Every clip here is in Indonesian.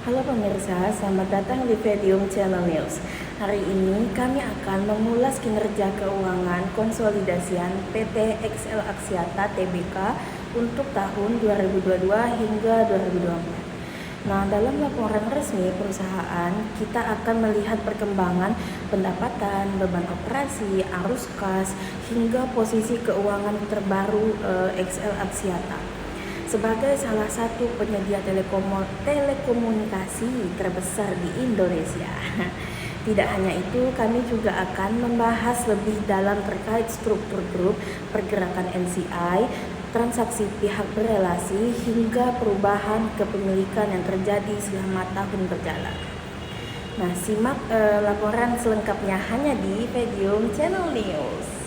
Halo pemirsa, selamat datang di Medium Channel News. Hari ini kami akan mengulas kinerja keuangan konsolidasian PT XL Axiata Tbk untuk tahun 2022 hingga 2024. Nah, dalam laporan resmi perusahaan, kita akan melihat perkembangan pendapatan, beban operasi, arus kas, hingga posisi keuangan terbaru XL Axiata. Sebagai salah satu penyedia telekomunikasi terbesar di Indonesia. Tidak hanya itu, kami juga akan membahas lebih dalam terkait struktur grup, pergerakan NCI, transaksi pihak berelasi, hingga perubahan kepemilikan yang terjadi selama tahun berjalan. Nah, simak laporan selengkapnya hanya di Medium Channel News.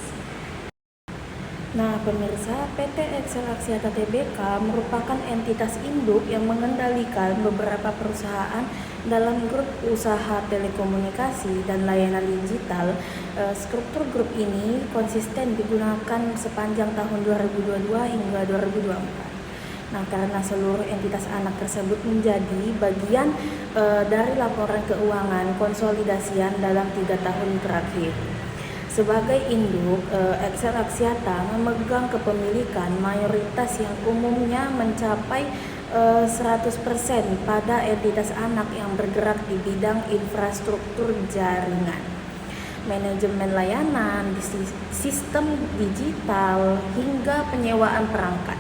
Nah, pemirsa, PT XL Axiata Tbk merupakan entitas induk yang mengendalikan beberapa perusahaan dalam grup usaha telekomunikasi dan layanan digital. Struktur grup ini konsisten digunakan sepanjang tahun 2022 hingga 2024. Nah, karena seluruh entitas anak tersebut menjadi bagian dari laporan keuangan konsolidasian dalam 3 tahun terakhir. Sebagai induk, XL Axiata memegang kepemilikan mayoritas yang umumnya mencapai 100% pada entitas anak yang bergerak di bidang infrastruktur jaringan, manajemen layanan, sistem digital, hingga penyewaan perangkat.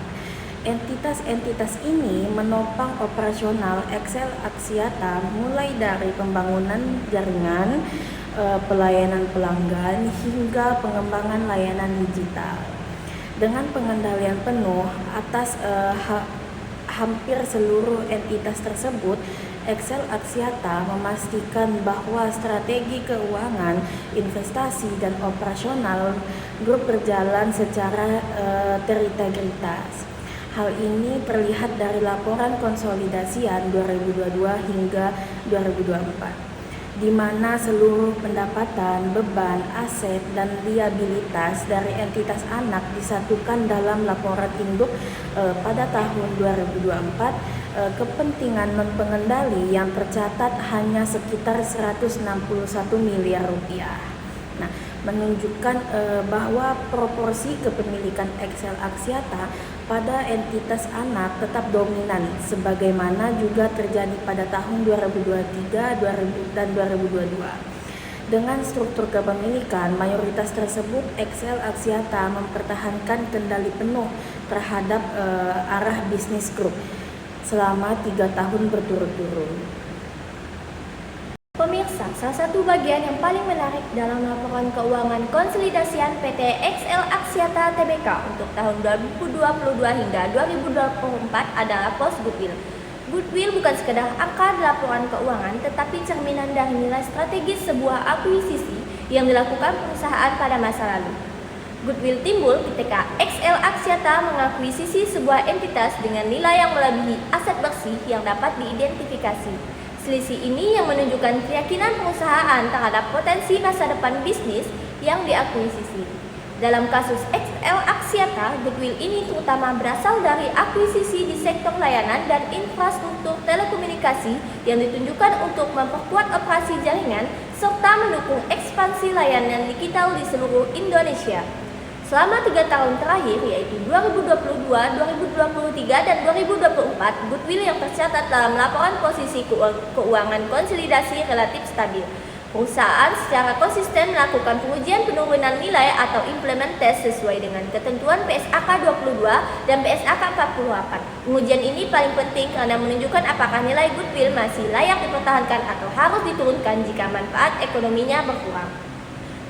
Entitas-entitas ini menopang operasional XL Axiata mulai dari pembangunan jaringan, pelayanan pelanggan, hingga pengembangan layanan digital. Dengan pengendalian penuh atas hampir seluruh entitas tersebut, XL Axiata memastikan bahwa strategi keuangan, investasi, dan operasional grup berjalan secara terintegritas. Hal ini terlihat dari laporan konsolidasian 2022 hingga 2024, di mana seluruh pendapatan, beban, aset, dan liabilitas dari entitas anak disatukan dalam laporan induk pada tahun 2024. Kepentingan non-pengendali yang tercatat hanya sekitar 161 miliar rupiah. Nah, menunjukkan bahwa proporsi kepemilikan XL Axiata pada entitas anak tetap dominan, sebagaimana juga terjadi pada tahun 2023 dan 2022. Dengan struktur kepemilikan mayoritas tersebut, XL Axiata mempertahankan kendali penuh terhadap arah bisnis grup selama 3 tahun berturut-turut. Pemirsa, salah satu bagian yang paling menarik dalam laporan keuangan konsolidasian PT XL Axiata Tbk untuk tahun 2022 hingga 2024 adalah pos goodwill. Goodwill bukan sekedar angka di laporan keuangan, tetapi cerminan dari nilai strategis sebuah akuisisi yang dilakukan perusahaan pada masa lalu. Goodwill timbul ketika XL Axiata mengakuisisi sebuah entitas dengan nilai yang melebihi aset bersih yang dapat diidentifikasi. Selisih ini yang menunjukkan keyakinan perusahaan terhadap potensi masa depan bisnis yang diakuisisi. Dalam kasus XL Axiata, goodwill ini terutama berasal dari akuisisi di sektor layanan dan infrastruktur telekomunikasi yang ditunjukkan untuk memperkuat operasi jaringan serta mendukung ekspansi layanan digital di seluruh Indonesia. Selama 3 tahun terakhir, yaitu 2022, 2023, dan 2024, goodwill yang tercatat dalam laporan posisi keuangan konsolidasi relatif stabil. Perusahaan secara konsisten melakukan pengujian penurunan nilai atau implement test sesuai dengan ketentuan PSAK 22 dan PSAK 48. Pengujian ini paling penting karena menunjukkan apakah nilai goodwill masih layak dipertahankan atau harus diturunkan jika manfaat ekonominya berkurang.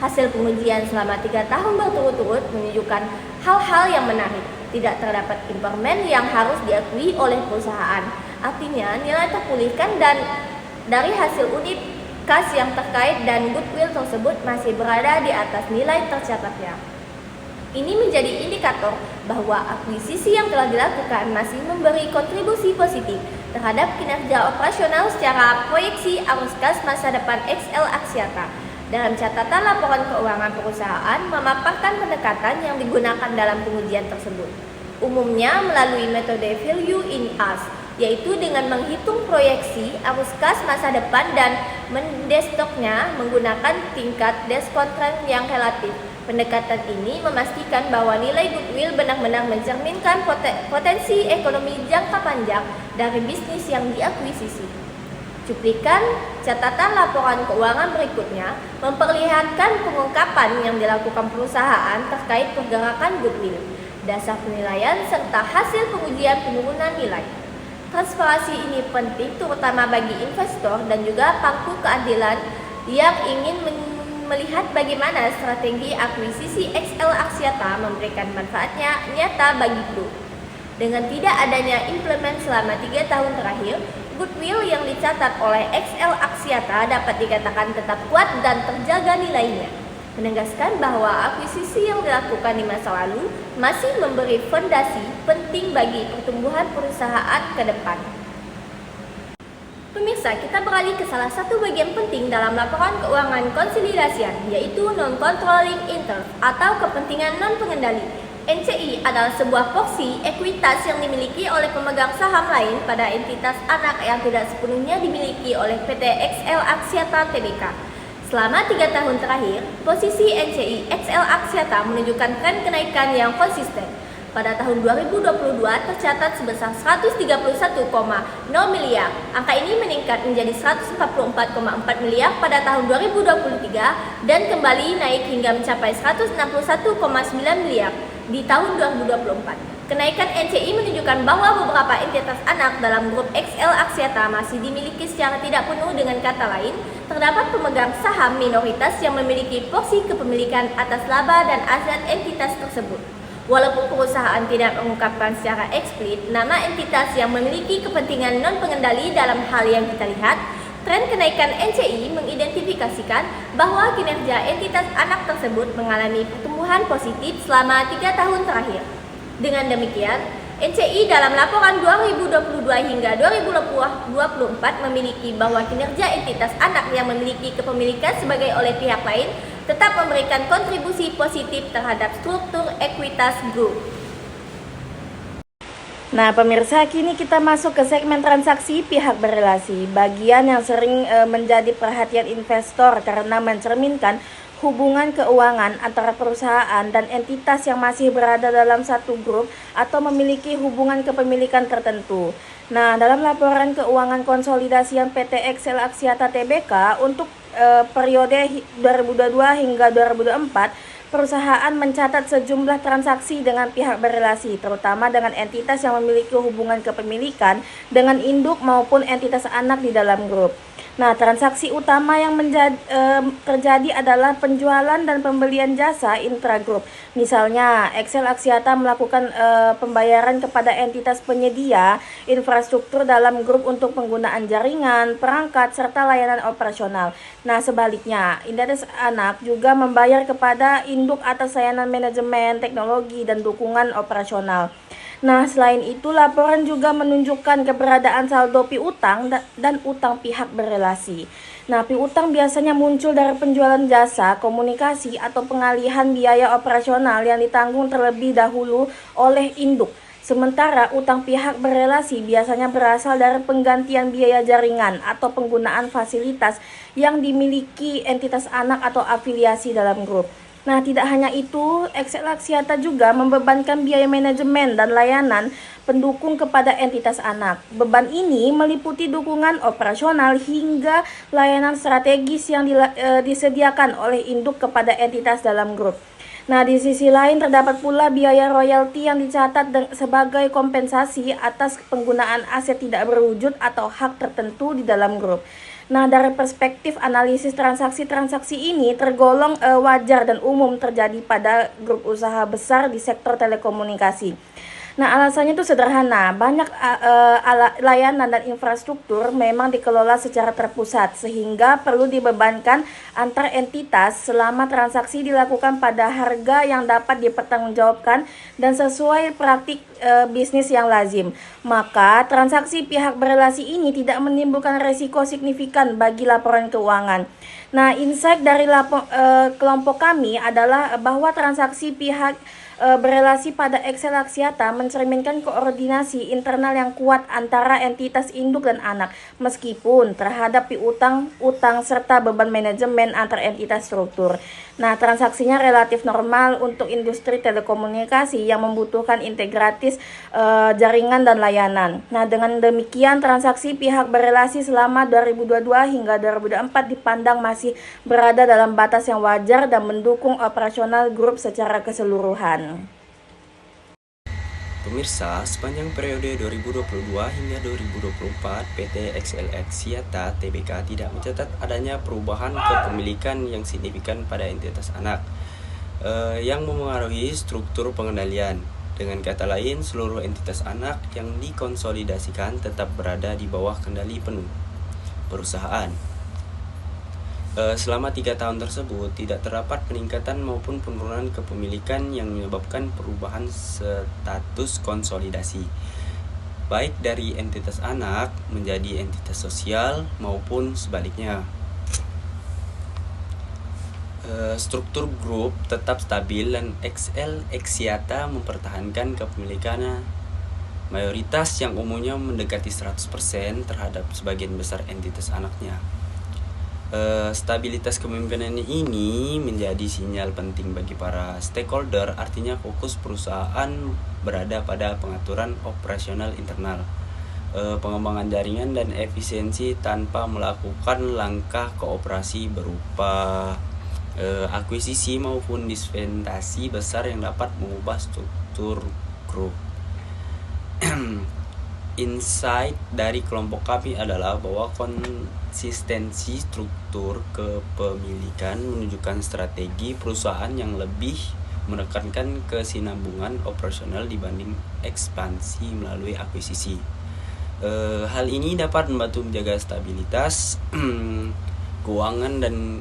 Hasil pengujian selama 3 tahun berturut-turut menunjukkan hal-hal yang menarik. Tidak terdapat impairment yang harus diakui oleh perusahaan. Artinya nilai terpulihkan dan dari hasil unit kas yang terkait dan goodwill tersebut masih berada di atas nilai tercatatnya. Ini menjadi indikator bahwa akuisisi yang telah dilakukan masih memberi kontribusi positif terhadap kinerja operasional secara proyeksi arus kas masa depan XL Axiata. Dalam catatan laporan keuangan perusahaan memaparkan pendekatan yang digunakan dalam pengujian tersebut. Umumnya melalui metode value in use yaitu dengan menghitung proyeksi arus kas masa depan dan mendestoknya menggunakan tingkat diskontan yang relatif. Pendekatan ini memastikan bahwa nilai goodwill benar-benar mencerminkan potensi ekonomi jangka panjang dari bisnis yang diakuisisi. Cuplikan catatan laporan keuangan berikutnya memperlihatkan pengungkapan yang dilakukan perusahaan terkait pergerakan goodwill, dasar penilaian, serta hasil pengujian penurunan nilai. Transparansi ini penting terutama bagi investor dan juga pangku keadilan yang ingin melihat bagaimana strategi akuisisi XL Axiata memberikan manfaatnya nyata bagi grup. Dengan tidak adanya implement selama 3 tahun terakhir, goodwill yang dicatat oleh XL Axiata dapat dikatakan tetap kuat dan terjaga nilainya, menegaskan bahwa akuisisi yang dilakukan di masa lalu masih memberi fondasi penting bagi pertumbuhan perusahaan ke depan. Pemirsa, kita beralih ke salah satu bagian penting dalam laporan keuangan konsolidasian, yaitu non-controlling interest atau kepentingan non-pengendali. NCI adalah sebuah porsi ekuitas yang dimiliki oleh pemegang saham lain pada entitas anak yang tidak sepenuhnya dimiliki oleh PT XL Axiata Tbk. Selama 3 tahun terakhir, posisi NCI XL Axiata menunjukkan tren kenaikan yang konsisten. Pada tahun 2022 tercatat sebesar 131,0 miliar. Angka ini meningkat menjadi 144,4 miliar pada tahun 2023 dan kembali naik hingga mencapai 161,9 miliar di tahun 2024. Kenaikan NCI menunjukkan bahwa beberapa entitas anak dalam grup XL Axiata masih dimiliki secara tidak penuh. Dengan kata lain, terdapat pemegang saham minoritas yang memiliki porsi kepemilikan atas laba dan aset entitas tersebut. Walaupun perusahaan tidak mengungkapkan secara eksplisit nama entitas yang memiliki kepentingan non-pengendali dalam hal yang kita lihat, tren kenaikan NCI mengidentifikasikan bahwa kinerja entitas anak tersebut mengalami pertumbuhan positif selama 3 tahun terakhir. Dengan demikian, NCI dalam laporan 2022 hingga 2024 memiliki bahwa kinerja entitas anak yang memiliki kepemilikan sebagai oleh pihak lain tetap memberikan kontribusi positif terhadap struktur ekuitas grup. Nah pemirsa, kini kita masuk ke segmen transaksi pihak berelasi, bagian yang sering menjadi perhatian investor karena mencerminkan hubungan keuangan antara perusahaan dan entitas yang masih berada dalam satu grup atau memiliki hubungan kepemilikan tertentu. Nah, dalam laporan keuangan konsolidasian PT XL Axiata Tbk untuk periode 2022 hingga 2024, perusahaan mencatat sejumlah transaksi dengan pihak berelasi, terutama dengan entitas yang memiliki hubungan kepemilikan dengan induk maupun entitas anak di dalam grup. Nah, transaksi utama yang terjadi adalah penjualan dan pembelian jasa intragrup. Misalnya, XL Axiata melakukan pembayaran kepada entitas penyedia infrastruktur dalam grup untuk penggunaan jaringan, perangkat, serta layanan operasional. Nah, sebaliknya, entitas anak juga membayar kepada induk atas layanan manajemen, teknologi, dan dukungan operasional. Nah, selain itu, laporan juga menunjukkan keberadaan saldo piutang dan utang pihak berelasi. Nah, piutang biasanya muncul dari penjualan jasa, komunikasi, atau pengalihan biaya operasional yang ditanggung terlebih dahulu oleh induk. Sementara utang pihak berelasi biasanya berasal dari penggantian biaya jaringan atau penggunaan fasilitas yang dimiliki entitas anak atau afiliasi dalam grup. Nah, tidak hanya itu, XL Axiata juga membebankan biaya manajemen dan layanan pendukung kepada entitas anak. Beban ini meliputi dukungan operasional hingga layanan strategis yang disediakan oleh induk kepada entitas dalam grup. Nah, di sisi lain terdapat pula biaya royalti yang dicatat sebagai kompensasi atas penggunaan aset tidak berwujud atau hak tertentu di dalam grup. Nah, dari perspektif analisis transaksi-transaksi ini tergolong wajar dan umum terjadi pada grup usaha besar di sektor telekomunikasi. Nah, alasannya itu sederhana, banyak layanan dan infrastruktur memang dikelola secara terpusat sehingga perlu dibebankan antar entitas selama transaksi dilakukan pada harga yang dapat dipertanggungjawabkan dan sesuai praktik bisnis yang lazim. Maka transaksi pihak berelasi ini tidak menimbulkan resiko signifikan bagi laporan keuangan. Nah, insight dari kelompok kami adalah bahwa transaksi pihak berelasi pada Excel Axiata mencerminkan koordinasi internal yang kuat antara entitas induk dan anak, meskipun terhadap piutang, utang, serta beban manajemen antar entitas struktur. Nah, transaksinya relatif normal untuk industri telekomunikasi yang membutuhkan integratis jaringan dan layanan. Nah, dengan demikian transaksi pihak berelasi selama 2022 hingga 2024 dipandang masih berada dalam batas yang wajar dan mendukung operasional grup secara keseluruhan. Pemirsa, sepanjang periode 2022 hingga 2024, PT XL Axiata Tbk tidak mencatat adanya perubahan kepemilikan yang signifikan pada entitas anak yang memengaruhi struktur pengendalian. Dengan kata lain, seluruh entitas anak yang dikonsolidasikan tetap berada di bawah kendali penuh perusahaan. Selama 3 tahun tersebut, tidak terdapat peningkatan maupun penurunan kepemilikan yang menyebabkan perubahan status konsolidasi, baik dari entitas anak menjadi entitas sosial maupun sebaliknya. Struktur grup tetap stabil dan XL Axiata mempertahankan kepemilikannya mayoritas yang umumnya mendekati 100% terhadap sebagian besar entitas anaknya. Stabilitas kepemimpinan ini menjadi sinyal penting bagi para stakeholder, artinya fokus perusahaan berada pada pengaturan operasional internal, pengembangan jaringan dan efisiensi tanpa melakukan langkah kooperasi berupa akuisisi maupun dispensasi besar yang dapat mengubah struktur grup. Insight dari kelompok kami adalah bahwa konsistensi struktur kepemilikan menunjukkan strategi perusahaan yang lebih menekankan kesinambungan operasional dibanding ekspansi melalui akuisisi. Hal ini dapat membantu menjaga stabilitas keuangan dan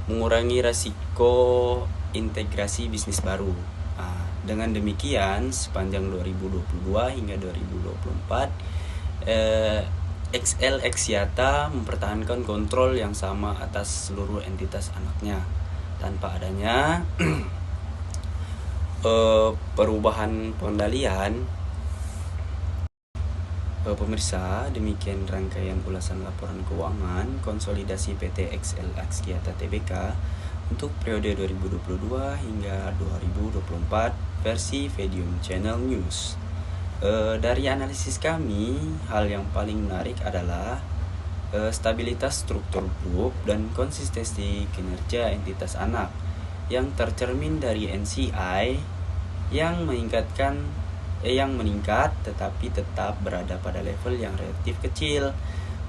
mengurangi risiko integrasi bisnis baru. Dengan demikian, sepanjang 2022 hingga 2024, XL Axiata mempertahankan kontrol yang sama atas seluruh entitas anaknya tanpa adanya perubahan pengendalian. Pemirsa, demikian rangkaian ulasan laporan keuangan konsolidasi PT XL Axiata Tbk untuk periode 2022 hingga 2024 versi Vedium Channel News. Dari analisis kami, hal yang paling menarik adalah stabilitas struktur grup dan konsistensi kinerja entitas anak yang tercermin dari NCI yang meningkat tetapi tetap berada pada level yang relatif kecil.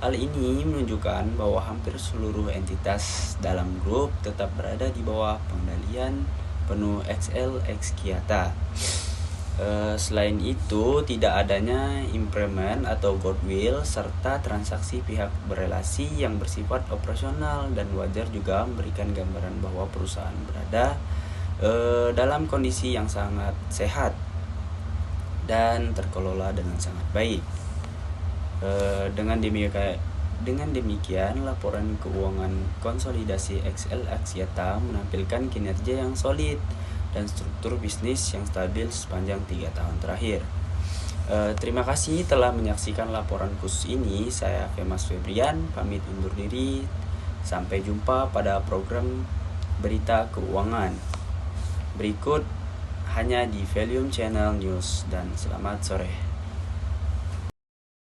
Hal ini menunjukkan bahwa hampir seluruh entitas dalam grup tetap berada di bawah pengendalian penuh XL Axiata. Selain itu, tidak adanya impairment atau goodwill serta transaksi pihak berelasi yang bersifat operasional, dan wajar juga memberikan gambaran bahwa perusahaan berada dalam kondisi yang sangat sehat dan terkelola dengan sangat baik. Dengan demikian, laporan keuangan konsolidasi XL Axiata menampilkan kinerja yang solid dan struktur bisnis yang stabil sepanjang 3 tahun terakhir. Terima kasih telah menyaksikan laporan khusus ini. Saya Femas Febrian, pamit undur diri. Sampai jumpa pada program berita keuangan berikut hanya di Vedium Channel News, dan selamat sore.